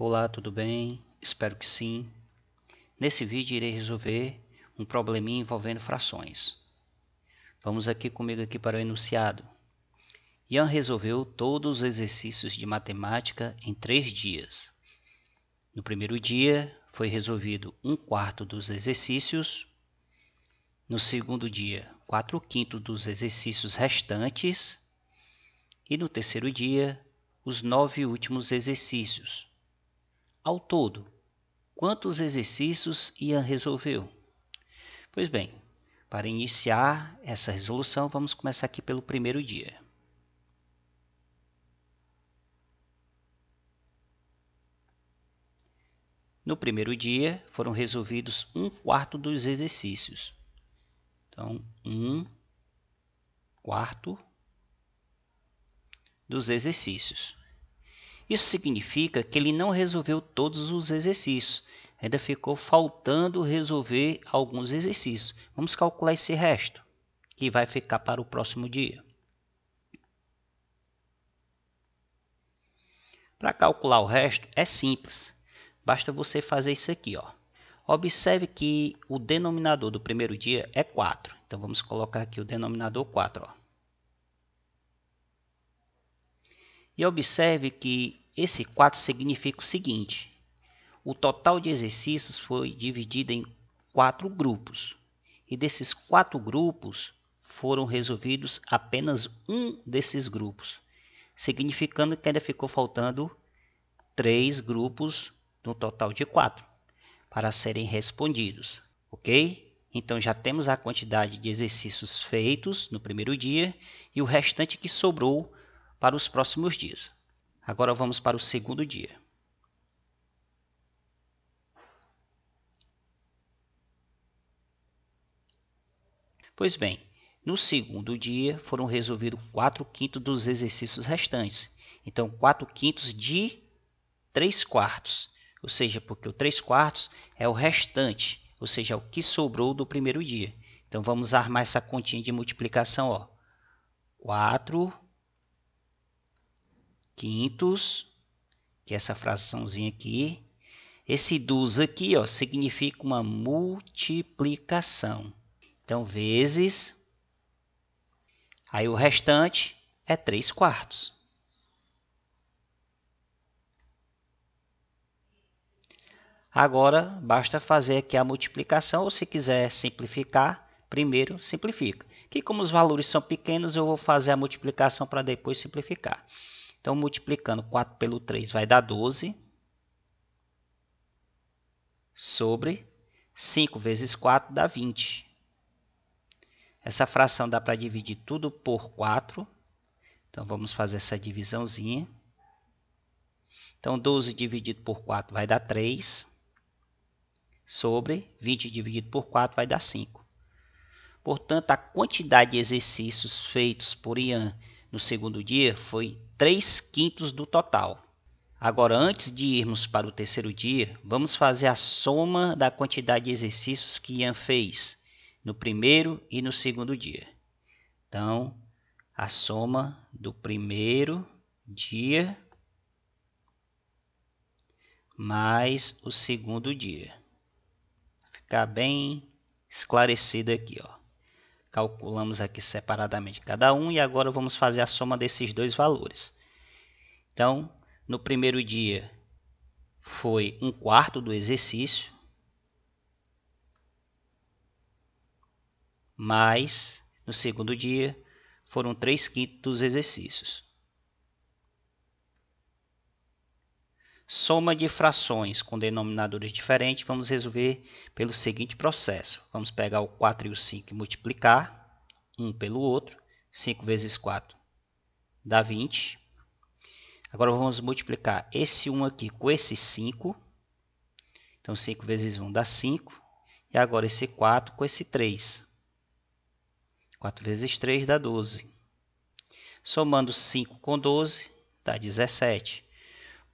Olá, tudo bem? Espero que sim. Nesse vídeo irei resolver um probleminha envolvendo frações. Vamos aqui comigo para o enunciado. Ian resolveu todos os exercícios de matemática em 3 dias. No primeiro dia foi resolvido 1/4 dos exercícios. No segundo dia, 4/5 dos exercícios restantes. E no terceiro dia, os 9 últimos exercícios. Ao todo, quantos exercícios Ian resolveu? Pois bem, para iniciar essa resolução, vamos começar aqui pelo primeiro dia. No primeiro dia, foram resolvidos 1/4 dos exercícios. Então, 1/4 dos exercícios. Isso significa que ele não resolveu todos os exercícios. Ainda ficou faltando resolver alguns exercícios. Vamos calcular esse resto, que vai ficar para o próximo dia. Para calcular o resto é simples. Basta você fazer isso aqui, ó. Observe que o denominador do primeiro dia é 4. Então vamos colocar aqui o denominador 4, ó. E observe que esse 4 significa o seguinte: o total de exercícios foi dividido em 4 grupos. E desses 4 grupos foram resolvidos apenas um desses grupos, significando que ainda ficou faltando 3 grupos no total de 4 para serem respondidos, ok? Então já temos a quantidade de exercícios feitos no primeiro dia e o restante que sobrou para os próximos dias. Agora vamos para o segundo dia. Pois bem, no segundo dia foram resolvidos 4/5 dos exercícios restantes. Então 4/5 de 3/4, ou seja, porque o 3/4 é o restante, ou seja, é o que sobrou do primeiro dia. Então vamos armar essa continha de multiplicação, ó. 4/5, que é essa fraçãozinha aqui. Esse dos aqui, ó, significa uma multiplicação. Então vezes, aí o restante é 3/4. Agora basta fazer aqui a multiplicação, ou se quiser simplificar, primeiro simplifica. Que como os valores são pequenos, eu vou fazer a multiplicação para depois simplificar. Então multiplicando 4 pelo 3 vai dar 12. Sobre 5 vezes 4 dá 20. Essa fração dá para dividir tudo por 4. Então vamos fazer essa divisãozinha. Então 12 dividido por 4 vai dar 3. Sobre 20 dividido por 4 vai dar 5. Portanto, a quantidade de exercícios feitos por Ian no segundo dia foi 3/5 do total. Agora, antes de irmos para o terceiro dia, vamos fazer a soma da quantidade de exercícios que Ian fez no primeiro e no segundo dia. Então, a soma do primeiro dia mais o segundo dia. Ficar bem esclarecido aqui, ó. Calculamos aqui separadamente cada um e agora vamos fazer a soma desses dois valores. Então, no primeiro dia foi 1/4 do exercício, mais no segundo dia foram 3/5 dos exercícios. Soma de frações com denominadores diferentes, vamos resolver pelo seguinte processo. Vamos pegar o 4 e o 5 e multiplicar um pelo outro. 5 vezes 4 dá 20. Agora vamos multiplicar esse 1 aqui com esse 5. Então 5 vezes 1 dá 5. E agora esse 4 com esse 3. 4 vezes 3 dá 12. Somando 5 com 12 dá 17.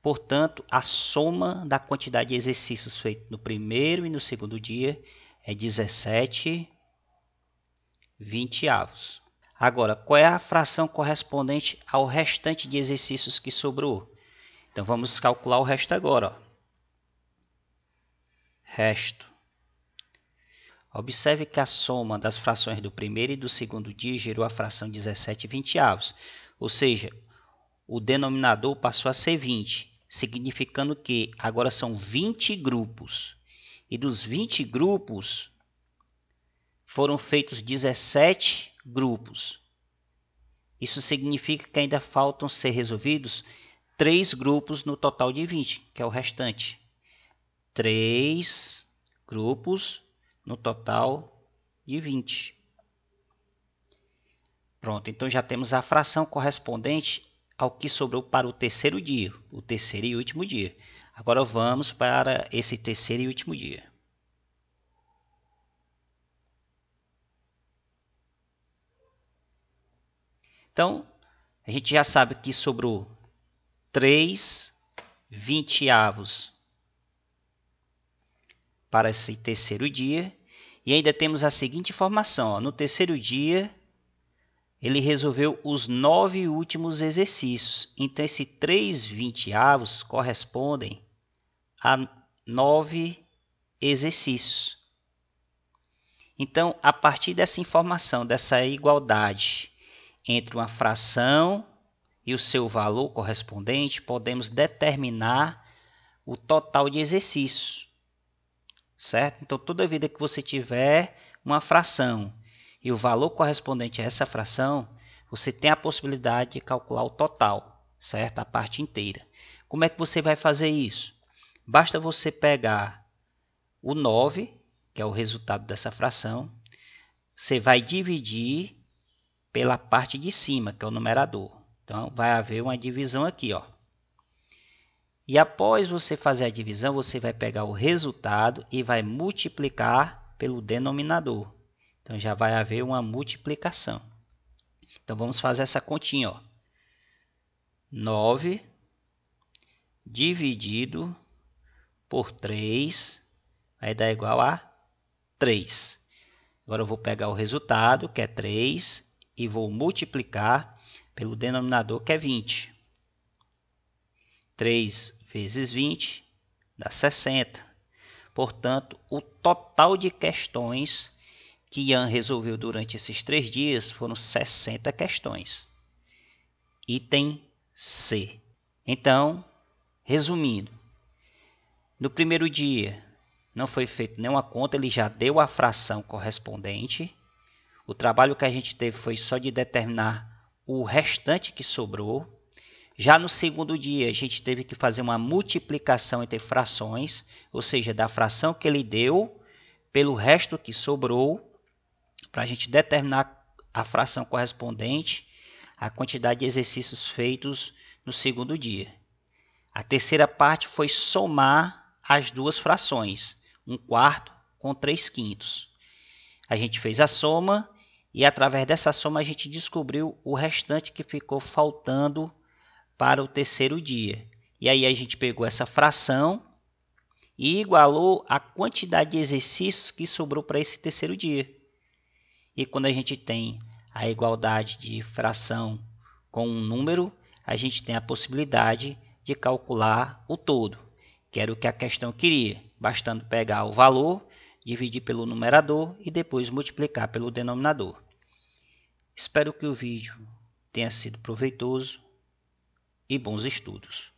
Portanto, a soma da quantidade de exercícios feitos no primeiro e no segundo dia é 17/20. Agora, qual é a fração correspondente ao restante de exercícios que sobrou? Então vamos calcular o resto agora. Ó. Resto. Observe que a soma das frações do primeiro e do segundo dia gerou a fração 17/20. Ou seja, o denominador passou a ser 20, significando que agora são 20 grupos. E dos 20 grupos, foram feitos 17 grupos. Isso significa que ainda faltam ser resolvidos 3 grupos no total de 20, que é o restante. 3 grupos no total de 20. Pronto, então já temos a fração correspondente ao que sobrou para o terceiro dia, o terceiro e último dia. Agora vamos para esse terceiro e último dia. Então, a gente já sabe que sobrou 3/20 para esse terceiro dia. E ainda temos a seguinte informação. Ó, no terceiro dia, ele resolveu os 9 últimos exercícios. Então, esses 3/20 correspondem a 9 exercícios. Então, a partir dessa informação, dessa igualdade entre uma fração e o seu valor correspondente, podemos determinar o total de exercícios. Certo? Então, toda vida que você tiver uma fração e o valor correspondente a essa fração, você tem a possibilidade de calcular o total, certo? A parte inteira. Como é que você vai fazer isso? Basta você pegar o 9, que é o resultado dessa fração, você vai dividir pela parte de cima, que é o numerador. Então, vai haver uma divisão aqui, ó. E após você fazer a divisão, você vai pegar o resultado e vai multiplicar pelo denominador. Então, já vai haver uma multiplicação. Então, vamos fazer essa continha, ó. 9 dividido por 3 vai dar igual a 3. Agora eu vou pegar o resultado, que é 3, e vou multiplicar pelo denominador, que é 20. 3 vezes 20 dá 60. Portanto, o total de questões que Ian resolveu durante esses 3 dias foram 60 questões. Item C. Então, resumindo, no primeiro dia não foi feita nenhuma conta, ele já deu a fração correspondente. O trabalho que a gente teve foi só de determinar o restante que sobrou. Já no segundo dia, a gente teve que fazer uma multiplicação entre frações, ou seja, da fração que ele deu pelo resto que sobrou, para a gente determinar a fração correspondente à quantidade de exercícios feitos no segundo dia. A terceira parte foi somar as duas frações, 1/4 com 3/5. A gente fez a soma e através dessa soma a gente descobriu o restante que ficou faltando para o terceiro dia. E aí a gente pegou essa fração e igualou a quantidade de exercícios que sobrou para esse terceiro dia. E quando a gente tem a igualdade de fração com um número, a gente tem a possibilidade de calcular o todo, que era o que a questão queria, bastando pegar o valor, dividir pelo numerador e depois multiplicar pelo denominador. Espero que o vídeo tenha sido proveitoso e bons estudos.